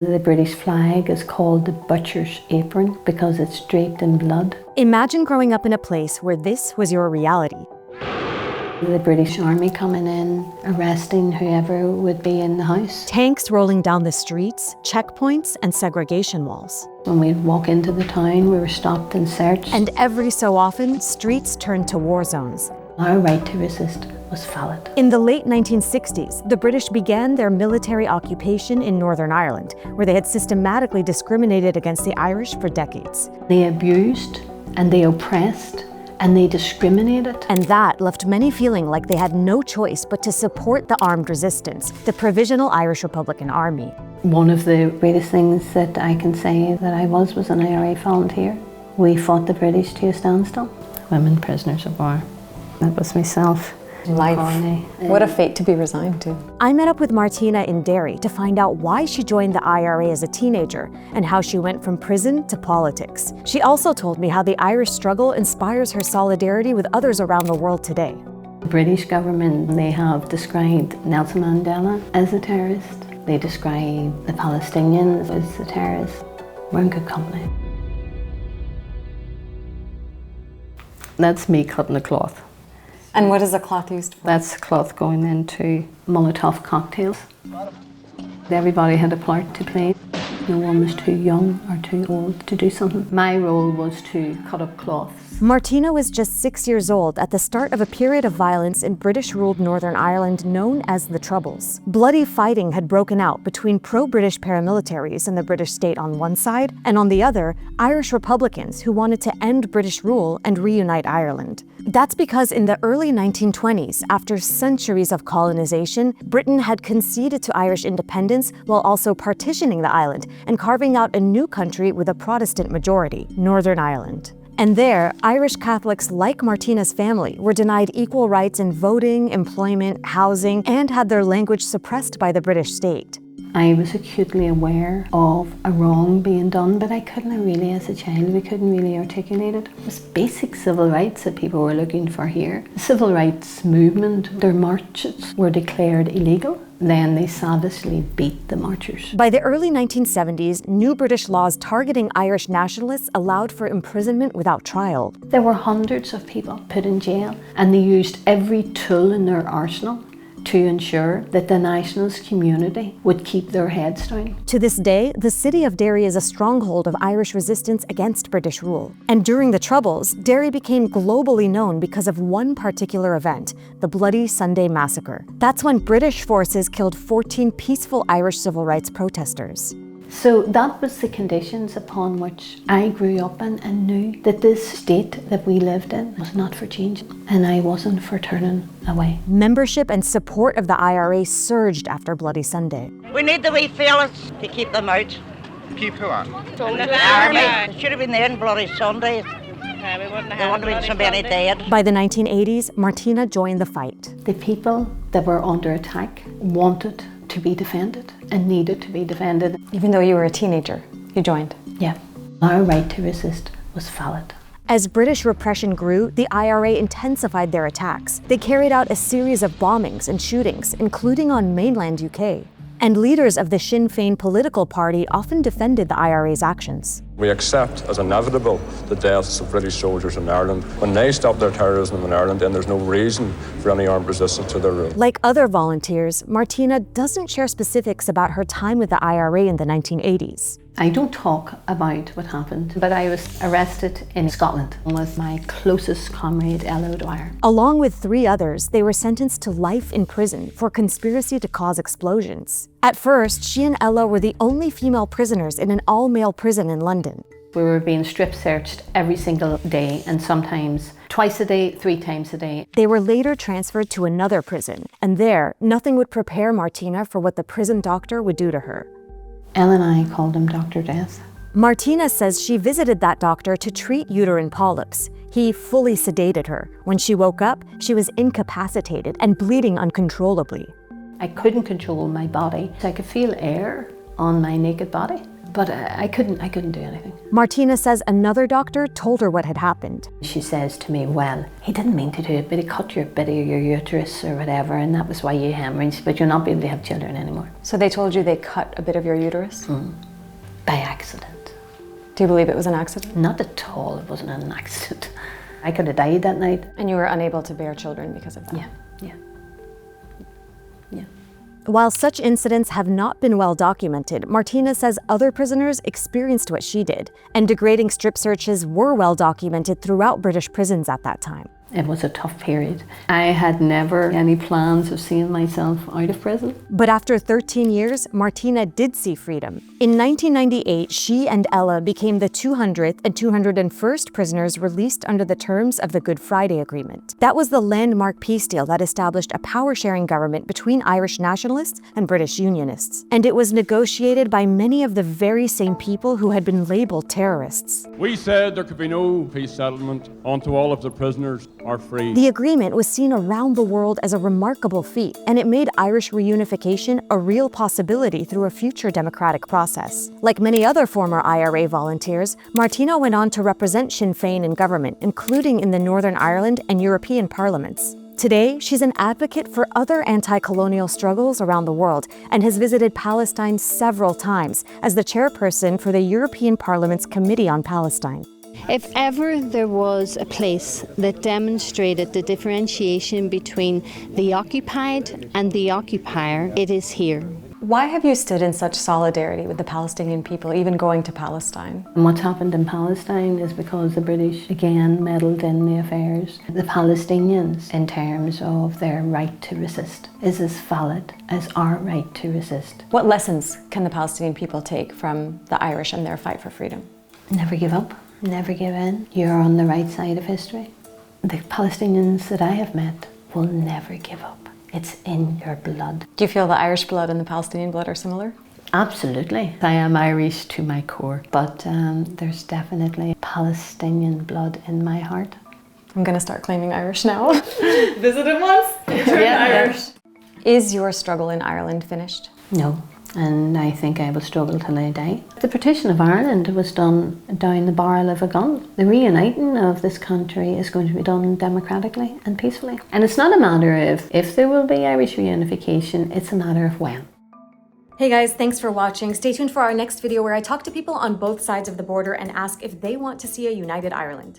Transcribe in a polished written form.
The British flag is called the butcher's apron because it's draped in blood. Imagine growing up in a place where this was your reality. The British Army coming in, arresting whoever would be in the house. Tanks rolling down the streets, checkpoints, and segregation walls. When we'd walk into the town, we were stopped and searched. And every so often, streets turned to war zones. Our right to resist was valid. In the late 1960s, the British began their military occupation in Northern Ireland, where they had systematically discriminated against the Irish for decades. They abused and they oppressed and they discriminated. And that left many feeling like they had no choice but to support the armed resistance, the Provisional Irish Republican Army. One of the greatest things that I can say that I was an IRA volunteer. We fought the British to a standstill. Women prisoners of war. That was myself. Life. What a fate to be resigned to. I met up with Martina in Derry to find out why she joined the IRA as a teenager and how she went from prison to politics. She also told me how the Irish struggle inspires her solidarity with others around the world today. The British government, they have described Nelson Mandela as a terrorist. They describe the Palestinians as a terrorist. We're in good company. That's me cutting the cloth. And what is the cloth used for? That's cloth going into Molotov cocktails. Everybody had a part to play. No one was too young or too old to do something. My role was to cut up cloths. Martina was just 6 years old at the start of a period of violence in British-ruled Northern Ireland known as the Troubles. Bloody fighting had broken out between pro-British paramilitaries and the British state on one side, and on the other, Irish Republicans who wanted to end British rule and reunite Ireland. That's because in the early 1920s, after centuries of colonization, Britain had conceded to Irish independence while also partitioning the island and carving out a new country with a Protestant majority, Northern Ireland. And there, Irish Catholics like Martina's family were denied equal rights in voting, employment, housing, and had their language suppressed by the British state. I was acutely aware of a wrong being done, but I couldn't really, as a child, we couldn't really articulate it. It was basic civil rights that people were looking for here. The civil rights movement, their marches were declared illegal. Then they savagely beat the marchers. By the early 1970s, new British laws targeting Irish nationalists allowed for imprisonment without trial. There were hundreds of people put in jail, and they used every tool in their arsenal to ensure that the nationalist community would keep their heads down. To this day, the city of Derry is a stronghold of Irish resistance against British rule. And during the Troubles, Derry became globally known because of one particular event, the Bloody Sunday Massacre. That's when British forces killed 14 peaceful Irish civil rights protesters. So that was the conditions upon which I grew up in and knew that this state that we lived in was not for change, and I wasn't for turning away. Membership and support of the IRA surged after Bloody Sunday. We need the wee fellas to keep them out. Keep who out? The army. Should have been there on Bloody Sunday. There wouldn't have been so many dead. By the 1980s, Martina joined the fight. The people that were under attack wanted to be defended and needed to be defended. Even though you were a teenager, you joined. Yeah. Our right to resist was valid. As British repression grew, the IRA intensified their attacks. They carried out a series of bombings and shootings, including on mainland UK. And leaders of the Sinn Féin political party often defended the IRA's actions. We accept as inevitable the deaths of British soldiers in Ireland. When they stop their terrorism in Ireland, then there's no reason for any armed resistance to their rule. Like other volunteers, Martina doesn't share specifics about her time with the IRA in the 1980s. I don't talk about what happened, but I was arrested in Scotland with my closest comrade, Ella O'Dwyer. Along with 3 others, they were sentenced to life in prison for conspiracy to cause explosions. At first, she and Ella were the only female prisoners in an all-male prison in London. We were being strip searched every single day, and sometimes twice a day, 3 times a day. They were later transferred to another prison, and there, nothing would prepare Martina for what the prison doctor would do to her. Elle and I called him Dr. Death. Martina says she visited that doctor to treat uterine polyps. He fully sedated her. When she woke up, she was incapacitated and bleeding uncontrollably. I couldn't control my body. I could feel air on my naked body, but I couldn't do anything. Martina says another doctor told her what had happened. She says to me, well, he didn't mean to do it, but he cut your bit of your uterus or whatever, and that was why you hemorrhaged, but you'll not be able to have children anymore. So they told you they cut a bit of your uterus? By accident. Do you believe it was an accident? Not at all, it wasn't an accident. I could have died that night. And you were unable to bear children because of that? Yeah. While such incidents have not been well documented, Martina says other prisoners experienced what she did, and degrading strip searches were well documented throughout British prisons at that time. It was a tough period. I had never any plans of seeing myself out of prison. But after 13 years, Martina did see freedom. In 1998, she and Ella became the 200th and 201st prisoners released under the terms of the Good Friday Agreement. That was the landmark peace deal that established a power-sharing government between Irish nationalists and British unionists. And it was negotiated by many of the very same people who had been labeled terrorists. We said there could be no peace settlement until all of the prisoners are free. The agreement was seen around the world as a remarkable feat, and it made Irish reunification a real possibility through a future democratic process. Like many other former IRA volunteers, Martina went on to represent Sinn Féin in government, including in the Northern Ireland and European parliaments. Today, she's an advocate for other anti-colonial struggles around the world and has visited Palestine several times as the chairperson for the European Parliament's Committee on Palestine. If ever there was a place that demonstrated the differentiation between the occupied and the occupier, it is here. Why have you stood in such solidarity with the Palestinian people, even going to Palestine? And what's happened in Palestine is because the British again meddled in the affairs. The Palestinians, in terms of their right to resist, is as valid as our right to resist. What lessons can the Palestinian people take from the Irish and their fight for freedom? Never give up. Never give in. You're on the right side of history. The Palestinians that I have met will never give up. It's in your blood. Do you feel the Irish blood and the Palestinian blood are similar? Absolutely. I am Irish to my core, but there's definitely Palestinian blood in my heart. I'm going to start claiming Irish now. Visit him once, turn Irish. Is your struggle in Ireland finished? No. And I think I will struggle till I die. The partition of Ireland was done down the barrel of a gun. The reuniting of this country is going to be done democratically and peacefully. And it's not a matter of if there will be Irish reunification, it's a matter of when. Hey guys, thanks for watching. Stay tuned for our next video where I talk to people on both sides of the border and ask if they want to see a united Ireland.